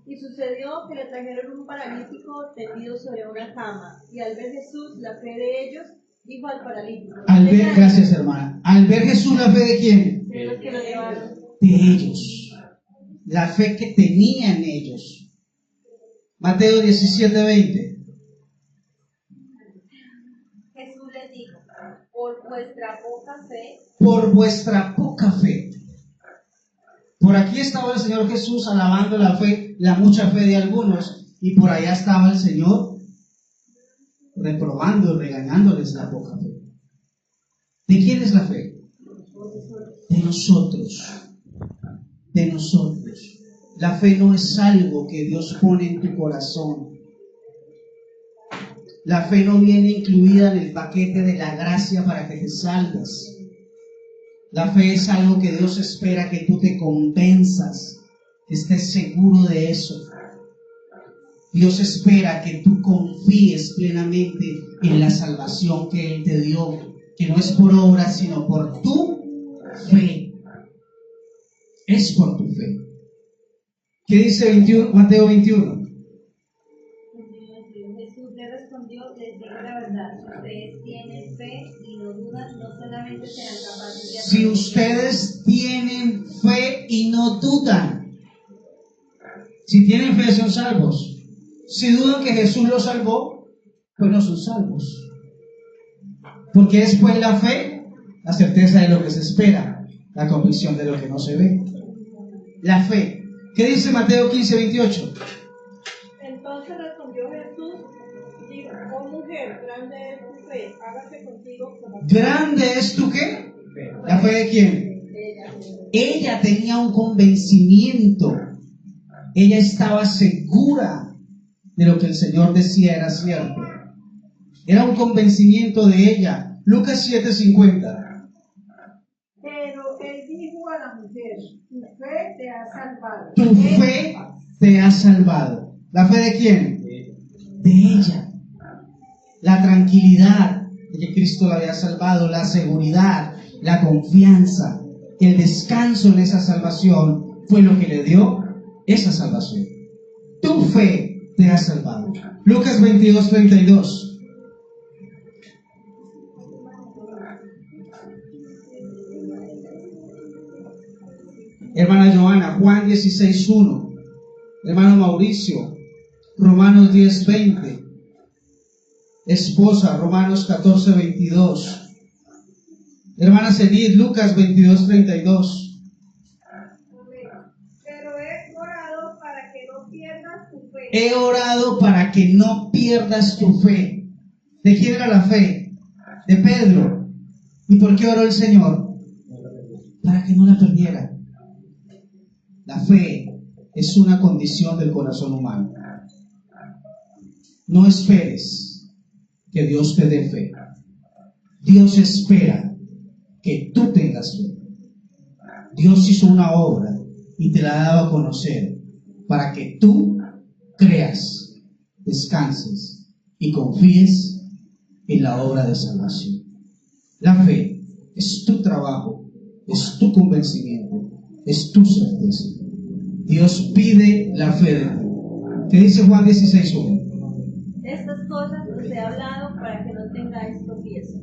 Y sucedió que le trajeron un paralítico tendido sobre una cama, y al ver Jesús la fe de ellos, dijo al paralítico: Gracias, hermana. Al ver Jesús la fe de quién? de los que lo llevaron. De ellos. La fe que tenía en ellos. Mateo 17:20. Jesús les dijo: por vuestra poca fe. Por vuestra poca fe. Por aquí estaba el Señor Jesús alabando la fe, la mucha fe de algunos, y por allá estaba el Señor reprobando y regañándoles la poca fe. ¿De quién es la fe? De nosotros. De nosotros. La fe no es algo que Dios pone en tu corazón. La fe no viene incluida en el paquete de la gracia para que te salves. La fe es algo que Dios espera que tú te convenzas, que estés seguro de eso. Dios espera que tú confíes plenamente en la salvación que Él te dio, que no es por obra, sino por tu fe. Es por tu fe. ¿Qué dice Mateo 21? Jesús le respondió: les digo la verdad, si ustedes tienen fe y no dudan, no solamente serán capaces de hacer. Si ustedes tienen fe y no dudan, si tienen fe son salvos. Si dudan que Jesús los salvó, pues no son salvos. Porque después la fe, la certeza de lo que se espera, la convicción de lo que no se ve. La fe ¿Qué dice Mateo 15:28? Entonces respondió Jesús, dijo, oh mujer, grande es tu fe, hágase contigo como ¿Grande es tu qué? ¿La fe de quién? Ella tenía un convencimiento. Ella estaba segura de lo que el Señor decía era cierto. Era un convencimiento de ella. Lucas 7:50. Pero él dijo a la mujer, tu fe te ha salvado. Tu fe te ha salvado. ¿La fe de quién? De ella. La tranquilidad de que Cristo la había salvado, la seguridad, la confianza, el descanso en esa salvación fue lo que le dio esa salvación. Tu fe te ha salvado. Lucas 22:32. Hermana Joana, Juan 16:1. Hermano Mauricio, Romanos 10:20. Esposa, Romanos 14:22. Hermana Cenid, Lucas 22:32. Pero he orado para que no pierdas tu fe. He orado para que no pierdas tu fe. ¿De quién era la fe? De Pedro. ¿Y por qué oró el Señor? Para que no la perdiera. La fe es una condición del corazón humano. No esperes que Dios te dé fe. Dios espera que tú tengas fe. Dios hizo una obra y te la ha dado a conocer para que tú creas, descanses y confíes en la obra de salvación. La fe es tu trabajo, es tu convencimiento, es tu certeza. Dios pide la fe de ti. ¿Qué dice Juan 16:1? Estas cosas os he hablado para que no tengáis tropiezo.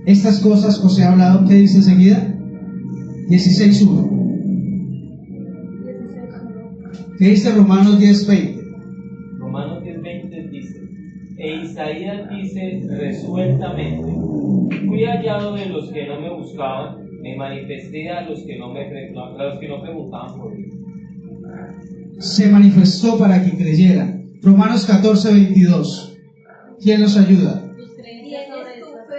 Estas cosas os he hablado, ¿qué dice enseguida? 16:1. ¿Qué dice Romanos 10:20? Romanos 10:20 dice, e Isaías dice resueltamente, fui hallado de los que no me buscaban, me manifesté a los que no preguntaban por mí. Se manifestó para que creyeran. Romanos 14:22. ¿Quién nos ayuda? Tus creencias sobre ¿Tienes tu eso. fe?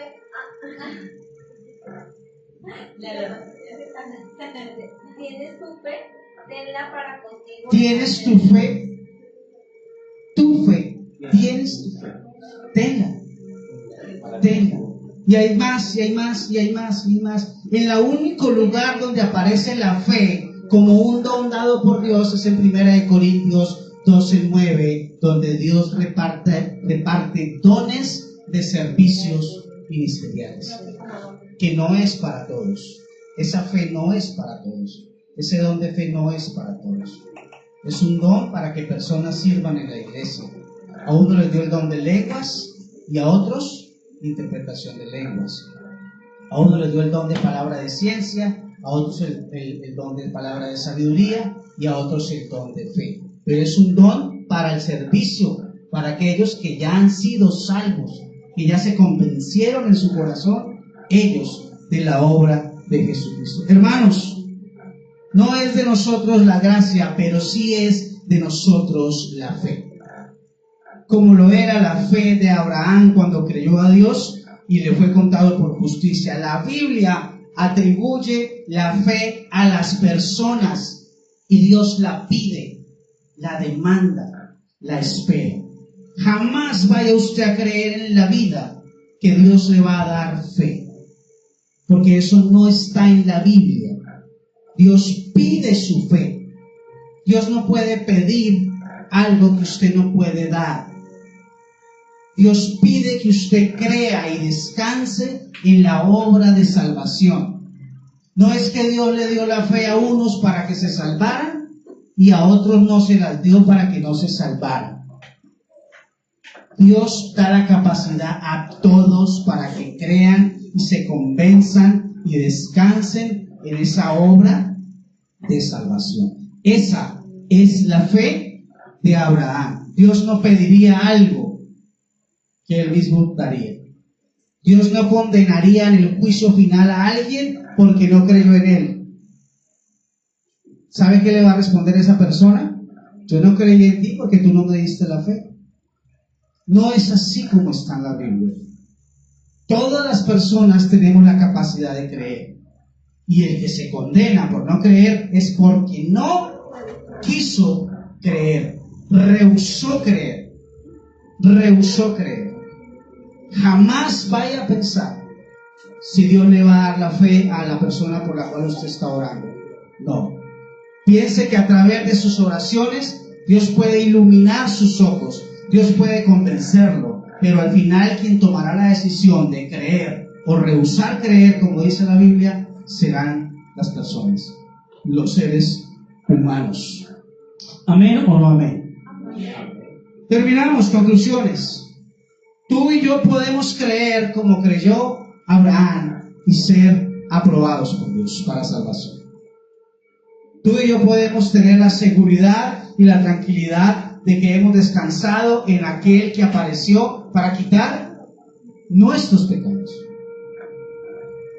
¿Tienes tu fe? Tenla para contigo. ¿Tienes tu fe? Tu fe. ¿Tienes tu fe? Tenla. Tenla. Y hay más, y hay más, y hay más, y más. En el único lugar donde aparece la fe como un don dado por Dios es en 1 Corintios 12:9, donde Dios reparte dones de servicios ministeriales. Que no es para todos. Esa fe no es para todos. Ese don de fe no es para todos. Es un don para que personas sirvan en la iglesia. A uno les dio el don de lenguas y a otros interpretación de lenguas. A uno les dio el don de palabra de ciencia, a otros el don de palabra de sabiduría y a otros el don de fe. Pero es un don para el servicio, para aquellos que ya han sido salvos, que ya se convencieron en su corazón, ellos, de la obra de Jesucristo. Hermanos, no es de nosotros la gracia, pero sí es de nosotros la fe. Como lo era la fe de Abraham cuando creyó a Dios y le fue contado por justicia. La Biblia atribuye la fe a las personas y Dios la pide, la demanda, la espera. Jamás vaya usted a creer en la vida que Dios le va a dar fe, porque eso no está en la Biblia. Dios pide su fe. Dios no puede pedir algo que usted no puede dar. Dios pide que usted crea y descanse en la obra de salvación. No es que Dios le dio la fe a unos para que se salvaran y a otros no se las dio para que no se salvaran. Dios da la capacidad a todos para que crean y se convenzan y descansen en esa obra de salvación. Esa es la fe de Abraham. Dios no pediría algo que él mismo daría. Dios no condenaría en el juicio final a alguien porque no creyó en él. ¿Sabe qué le va a responder esa persona? Yo no creí en ti porque tú no me diste la fe. No es así como está en la Biblia. Todas las personas tenemos la capacidad de creer. Y el que se condena por no creer es porque no quiso creer, rehusó creer, rehusó creer. Jamás vaya a pensar si Dios le va a dar la fe a la persona por la cual usted está orando. No. Piense que a través de sus oraciones Dios puede iluminar sus ojos, Dios puede convencerlo, pero al final quien tomará la decisión de creer o rehusar creer, como dice la Biblia, serán las personas, los seres humanos. ¿Amén o no amén? Terminamos, conclusiones. Tú y yo podemos creer como creyó Abraham y ser aprobados por Dios para salvación. Tú y yo podemos tener la seguridad y la tranquilidad de que hemos descansado en aquel que apareció para quitar nuestros pecados.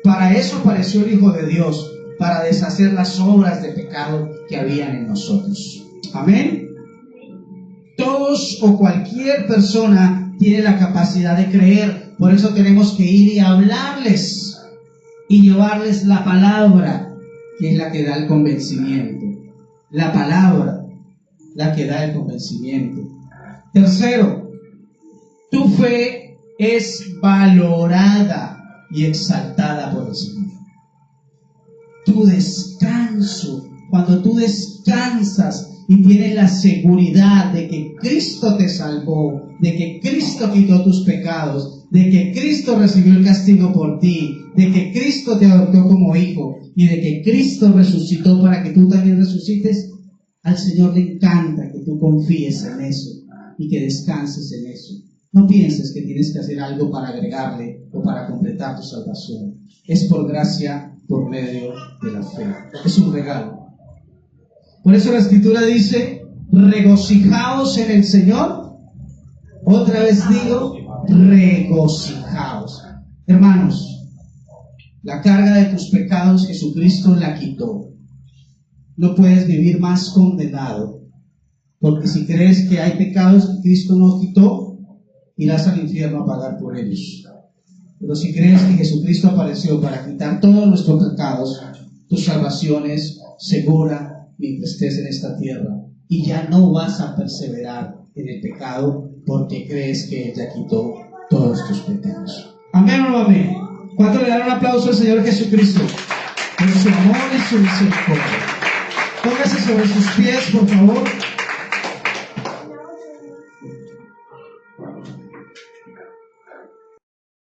Para eso apareció el Hijo de Dios, para deshacer las obras de pecado que habían en nosotros. Amén. Todos o cualquier persona tiene la capacidad de creer. Por eso tenemos que ir y hablarles y llevarles la palabra, que es la que da el convencimiento. La palabra, la que da el convencimiento. Tercero, tu fe es valorada y exaltada por el Señor. Tu descanso, cuando tú descansas y tienes la seguridad de que Cristo te salvó, de que Cristo quitó tus pecados, de que Cristo recibió el castigo por ti, de que Cristo te adoptó como hijo y de que Cristo resucitó para que tú también resucites, al Señor le encanta que tú confíes en eso y que descanses en eso. No pienses que tienes que hacer algo para agregarle o para completar tu salvación. Es por gracia, por medio de la fe. Es un regalo. Por eso la Escritura dice, regocijaos en el Señor. Otra vez digo, regocijaos. Hermanos, la carga de tus pecados Jesucristo la quitó. No puedes vivir más condenado, porque si crees que hay pecados que Cristo no quitó, irás al infierno a pagar por ellos. Pero si crees que Jesucristo apareció para quitar todos nuestros pecados, tu salvación es segura mientras estés en esta tierra, y ya no vas a perseverar en el pecado porque crees que Él ya quitó todos tus pecados. Amén o no amén. ¿Cuánto le dan un aplauso al Señor Jesucristo por su amor y su misericordia? Póngase sobre sus pies, por favor.